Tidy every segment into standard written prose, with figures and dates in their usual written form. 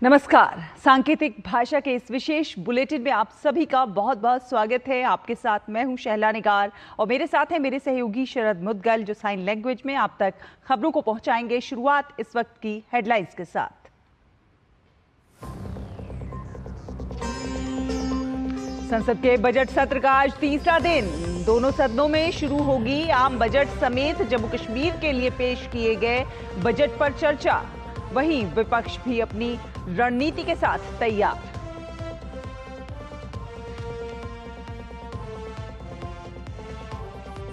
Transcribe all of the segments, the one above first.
नमस्कार। सांकेतिक भाषा के इस विशेष बुलेटिन में आप सभी का बहुत बहुत स्वागत है। आपके साथ मैं हूं शहला निगार और मेरे साथ हैं मेरे सहयोगी शरद मुदगल, जो साइन लैंग्वेज में आप तक खबरों को पहुंचाएंगे। शुरुआत इस वक्त की हेडलाइंस के साथ। संसद के बजट सत्र का आज तीसरा दिन। दोनों सदनों में शुरू होगी आम बजट समेत जम्मू कश्मीर के लिए पेश किए गए बजट पर चर्चा। वहीं विपक्ष भी अपनी रणनीति के साथ तैयार।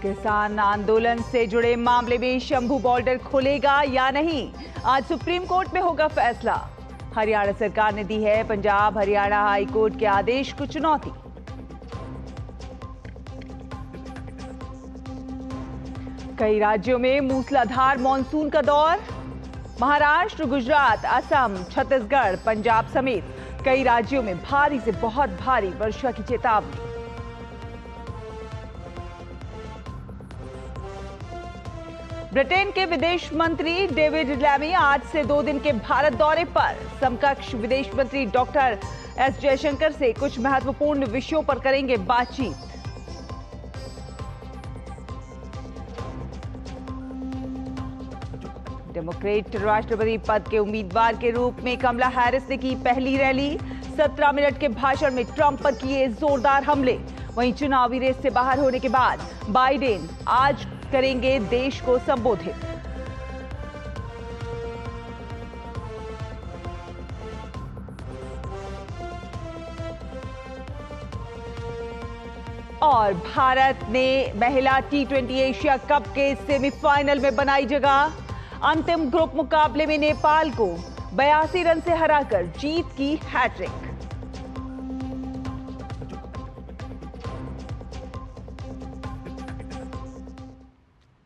किसान आंदोलन से जुड़े मामले में शंभू बॉर्डर खुलेगा या नहीं, आज सुप्रीम कोर्ट में होगा फैसला। हरियाणा सरकार ने दी है पंजाब हरियाणा हाई कोर्ट के आदेश को चुनौती। कई राज्यों में मूसलाधार मानसून का दौर। महाराष्ट्र, गुजरात, असम, छत्तीसगढ़, पंजाब समेत कई राज्यों में भारी से बहुत भारी वर्षा की चेतावनी। ब्रिटेन के विदेश मंत्री डेविड लैमी आज से 2 दिन के भारत दौरे पर। समकक्ष विदेश मंत्री डॉक्टर एस जयशंकर से कुछ महत्वपूर्ण विषयों पर करेंगे बातचीत। डेमोक्रेट राष्ट्रपति पद के उम्मीदवार के रूप में कमला हैरिस ने की पहली रैली। 17 मिनट के भाषण में ट्रंप पर किए जोरदार हमले। वहीं चुनावी रेस से बाहर होने के बाद बाइडेन आज करेंगे देश को संबोधित। और भारत ने महिला T20 एशिया कप के सेमीफाइनल में बनाई जगह। अंतिम ग्रुप मुकाबले में नेपाल को 82 रन से हराकर जीत की हैट्रिक।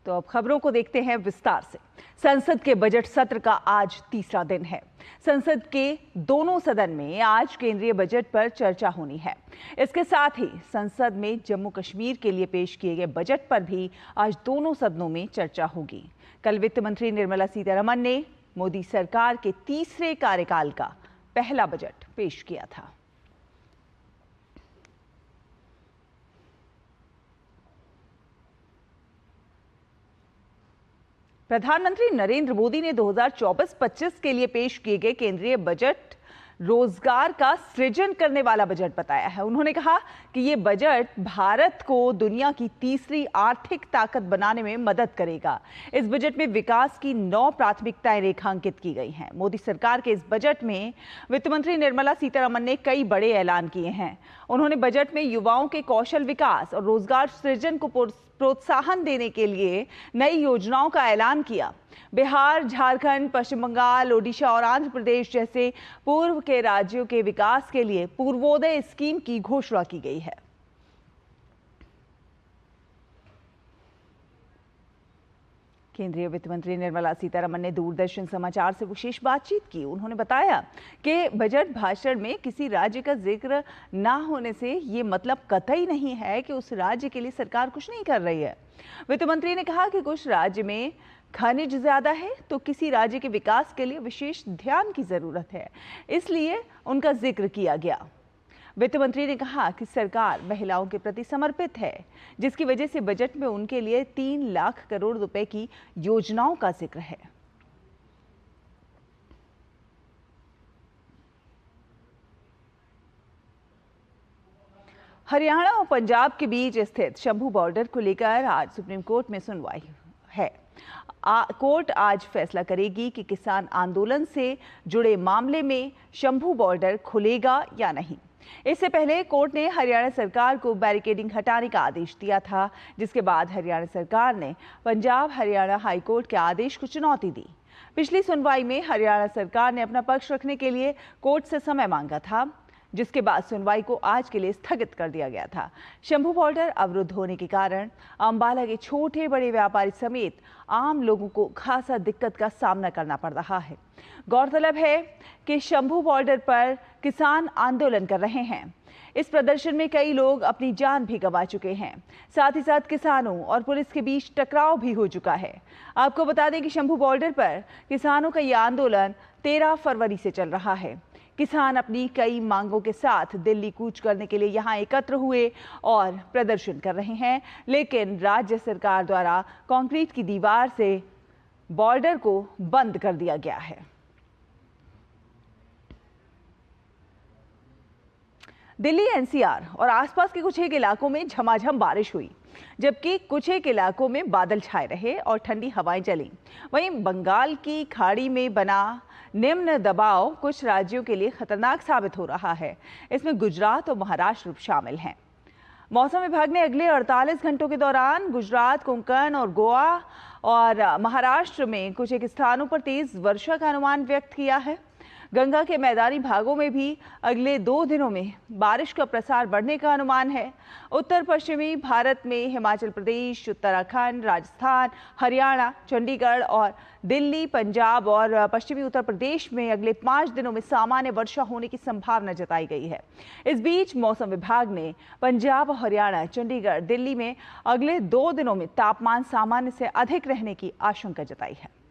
तो अब खबरों को देखते हैं विस्तार से। संसद के बजट सत्र का आज तीसरा दिन है। संसद के दोनों सदन में आज केंद्रीय बजट पर चर्चा होनी है। इसके साथ ही संसद में जम्मू कश्मीर के लिए पेश किए गए बजट पर भी आज दोनों सदनों में चर्चा होगी। कल वित्त मंत्री निर्मला सीतारमण ने मोदी सरकार के तीसरे कार्यकाल का पहला बजट पेश किया था। प्रधानमंत्री नरेंद्र मोदी ने 2024-25 के लिए पेश किए गए केंद्रीय बजट रोजगार का सृजन करने वाला बजट बताया है। उन्होंने कहा कि ये बजट भारत को दुनिया की तीसरी आर्थिक ताकत बनाने में मदद करेगा। इस बजट में विकास की 9 प्राथमिकताएं रेखांकित की गई हैं। मोदी सरकार के इस बजट में वित्त मंत्री निर्मला सीतारमण ने कई बड़े ऐलान किए हैं। उन्होंने बजट में युवाओं के कौशल विकास और रोजगार सृजन को प्रोत्साहन देने के लिए नई योजनाओं का ऐलान किया। बिहार, झारखंड, पश्चिम बंगाल, ओडिशा और आंध्र प्रदेश जैसे पूर्व के राज्यों के विकास के लिए पूर्वोदय स्कीम की घोषणा की गई है। केंद्रीय वित्त मंत्री निर्मला सीतारमण ने दूरदर्शन समाचार से विशेष बातचीत की। उन्होंने बताया कि बजट भाषण में किसी राज्य का जिक्र ना होने से ये मतलब कतई नहीं है कि उस राज्य के लिए सरकार कुछ नहीं कर रही है। वित्त मंत्री ने कहा कि कुछ राज्य में खनिज ज्यादा है तो किसी राज्य के विकास के लिए विशेष ध्यान की जरूरत है, इसलिए उनका जिक्र किया गया। वित्त मंत्री ने कहा कि सरकार महिलाओं के प्रति समर्पित है, जिसकी वजह से बजट में उनके लिए 3 लाख करोड़ रुपए की योजनाओं का जिक्र है। हरियाणा और पंजाब के बीच स्थित शंभू बॉर्डर को लेकर आज सुप्रीम कोर्ट में सुनवाई है। कोर्ट आज फैसला करेगी कि किसान आंदोलन से जुड़े मामले में शंभू बॉर्डर खुलेगा या नहीं। इससे पहले कोर्ट ने हरियाणा सरकार को बैरिकेडिंग हटाने का आदेश दिया था, जिसके बाद हरियाणा सरकार ने पंजाब हरियाणा हाई कोर्ट के आदेश को चुनौती दी। पिछली सुनवाई में हरियाणा सरकार ने अपना पक्ष रखने के लिए कोर्ट से समय मांगा था, जिसके बाद सुनवाई को आज के लिए स्थगित कर दिया गया था। शंभू बॉर्डर अवरुद्ध होने के कारण अंबाला के छोटे बड़े व्यापारी समेत आम लोगों को खासा दिक्कत का सामना करना पड़ रहा है। गौरतलब है कि शंभू बॉर्डर पर किसान आंदोलन कर रहे हैं। इस प्रदर्शन में कई लोग अपनी जान भी गंवा चुके हैं। साथ ही साथ किसानों और पुलिस के बीच टकराव भी हो चुका है। आपको बता दें कि शंभू बॉर्डर पर किसानों का यह आंदोलन 13 फरवरी से चल रहा है। किसान अपनी कई मांगों के साथ दिल्ली कूच करने के लिए यहां एकत्र हुए और प्रदर्शन कर रहे हैं, लेकिन राज्य सरकार द्वारा कंक्रीट की दीवार से बॉर्डर को बंद कर दिया गया है। दिल्ली एनसीआर और आसपास के कुछ एक इलाकों में झमाझम बारिश हुई, जबकि कुछ एक इलाकों में बादल छाए रहे और ठंडी हवाएं चलीं। वहीं बंगाल की खाड़ी में बना निम्न दबाव कुछ राज्यों के लिए खतरनाक साबित हो रहा है। इसमें गुजरात और महाराष्ट्र शामिल हैं। मौसम विभाग ने अगले 48 घंटों के दौरान गुजरात, कोंकण और गोवा और महाराष्ट्र में कुछ एक स्थानों पर तेज वर्षा का अनुमान व्यक्त किया है। गंगा के मैदानी भागों में भी अगले 2 दिनों में बारिश का प्रसार बढ़ने का अनुमान है। उत्तर पश्चिमी भारत में हिमाचल प्रदेश, उत्तराखंड, राजस्थान, हरियाणा, चंडीगढ़ और दिल्ली, पंजाब और पश्चिमी उत्तर प्रदेश में अगले 5 दिनों में सामान्य वर्षा होने की संभावना जताई गई है। इस बीच मौसम विभाग ने पंजाब, हरियाणा, चंडीगढ़, दिल्ली में अगले 2 दिनों में तापमान सामान्य से अधिक रहने की आशंका जताई है।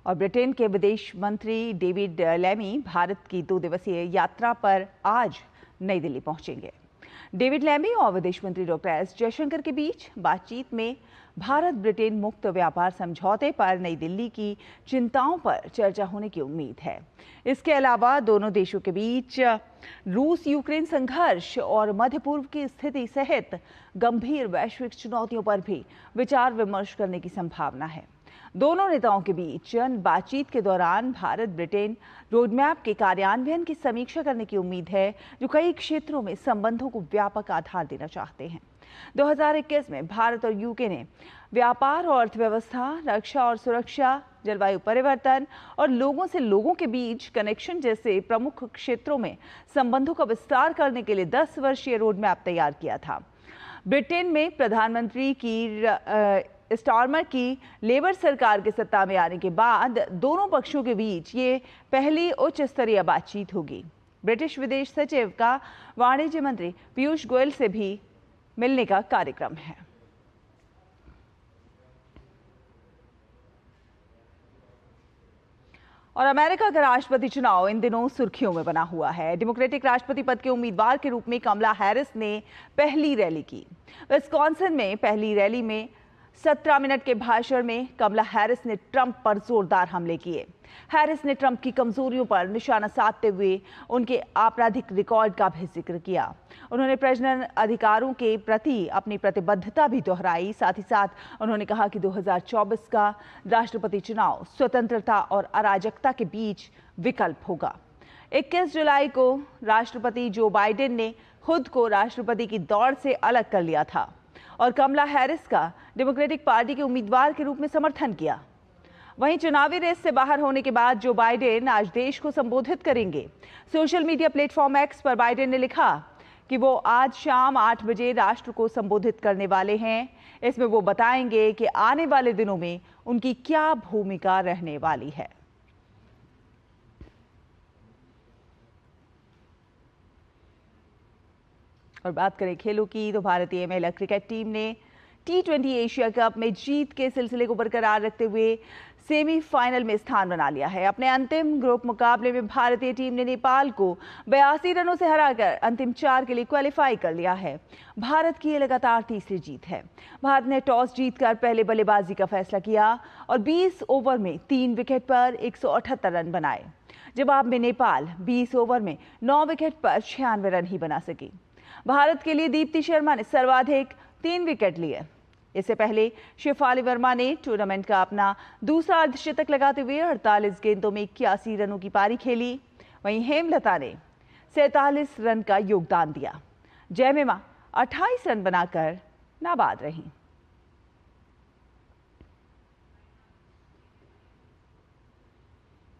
और ब्रिटेन के विदेश मंत्री डेविड लैमी भारत की 2 दिवसीय यात्रा पर आज नई दिल्ली पहुंचेंगे। डेविड लैमी और विदेश मंत्री डॉक्टर एस जयशंकर के बीच बातचीत में भारत ब्रिटेन मुक्त व्यापार समझौते पर नई दिल्ली की चिंताओं पर चर्चा होने की उम्मीद है। इसके अलावा दोनों देशों के बीच रूस यूक्रेन संघर्ष और मध्य पूर्व की स्थिति सहित गंभीर वैश्विक चुनौतियों पर भी विचार विमर्श करने की संभावना है। दोनों नेताओं के बीच बातचीत के दौरान भारत ब्रिटेन रोडमैप के कार्यान्वयन की समीक्षा करने की उम्मीद है, जो कई क्षेत्रों में संबंधों को व्यापक आधार देना चाहते हैं। 2021 में भारत और यूके ने व्यापार और अर्थव्यवस्था, रक्षा और सुरक्षा, जलवायु परिवर्तन और लोगों से लोगों के बीच कनेक्शन जैसे प्रमुख क्षेत्रों में संबंधों का विस्तार करने के लिए 10 वर्षीय रोडमैप तैयार किया था। ब्रिटेन में प्रधानमंत्री की स्टारमर की लेबर सरकार के सत्ता में आने के बाद दोनों पक्षों के बीच ये पहली उच्च स्तरीय बातचीत होगी। ब्रिटिश विदेश सचिव का वाणिज्य मंत्री पीयूष गोयल से भी मिलने का कार्यक्रम है। और अमेरिका का राष्ट्रपति चुनाव इन दिनों सुर्खियों में बना हुआ है। डेमोक्रेटिक राष्ट्रपति पद के उम्मीदवार के रूप में कमला हैरिस ने पहली रैली की। विस्कॉन्सिन में पहली रैली में 17 मिनट के भाषण में कमला हैरिस ने ट्रंप पर जोरदार हमले किए। हैरिस ने ट्रंप की कमजोरियों पर निशाना साधते हुए उनके आपराधिक रिकॉर्ड का भी जिक्र किया। उन्होंने प्रजनन अधिकारों के प्रति अपनी प्रतिबद्धता भी दोहराई। साथ ही साथ उन्होंने कहा कि 2024 का राष्ट्रपति चुनाव स्वतंत्रता और अराजकता के बीच विकल्प होगा। 21 जुलाई को राष्ट्रपति जो बाइडेन ने खुद को राष्ट्रपति की दौड़ से अलग कर लिया था और कमला हैरिस का डेमोक्रेटिक पार्टी के उम्मीदवार के रूप में समर्थन किया। वहीं चुनावी रेस से बाहर होने के बाद जो बाइडेन आज देश को संबोधित करेंगे। सोशल मीडिया प्लेटफॉर्म एक्स पर बाइडेन ने लिखा कि वो आज शाम 8 बजे राष्ट्र को संबोधित करने वाले हैं। इसमें वो बताएंगे कि आने वाले दिनों में उनकी क्या भूमिका रहने वाली है। और बात करें खेलों की, तो भारतीय महिला क्रिकेट टीम ने T20 एशिया कप में जीत के सिलसिले को बरकरार रखते हुए सेमीफाइनल में स्थान बना लिया है। अपने अंतिम ग्रुप मुकाबले में भारतीय टीम ने नेपाल को 82 रनों से हराकर अंतिम 4 के लिए क्वालिफाई कर लिया है। भारत की ये लगातार तीसरी जीत है। भारत ने टॉस जीतकर पहले बल्लेबाजी का फैसला किया और 20 ओवर में 3 विकेट पर 178 रन बनाए। जवाब में नेपाल 20 ओवर में 9 विकेट पर 96 रन ही बना सकी। भारत के लिए दीप्ति शर्मा ने सर्वाधिक 3 विकेट लिए। इससे पहले शेफाली वर्मा ने टूर्नामेंट का अपना दूसरा अर्धशतक लगाते हुए 48 गेंदों में 81 रनों की पारी खेली। वहीं हेमलता ने 47 रन का योगदान दिया। जयमिमा 28 रन बनाकर नाबाद रहीं।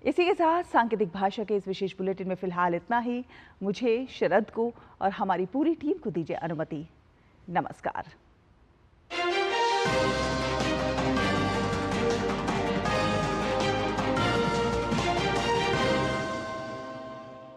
इसी के साथ सांकेतिक भाषा के इस विशेष बुलेटिन में फिलहाल इतना ही। मुझे, शरद को और हमारी पूरी टीम को दीजिए अनुमति। नमस्कार।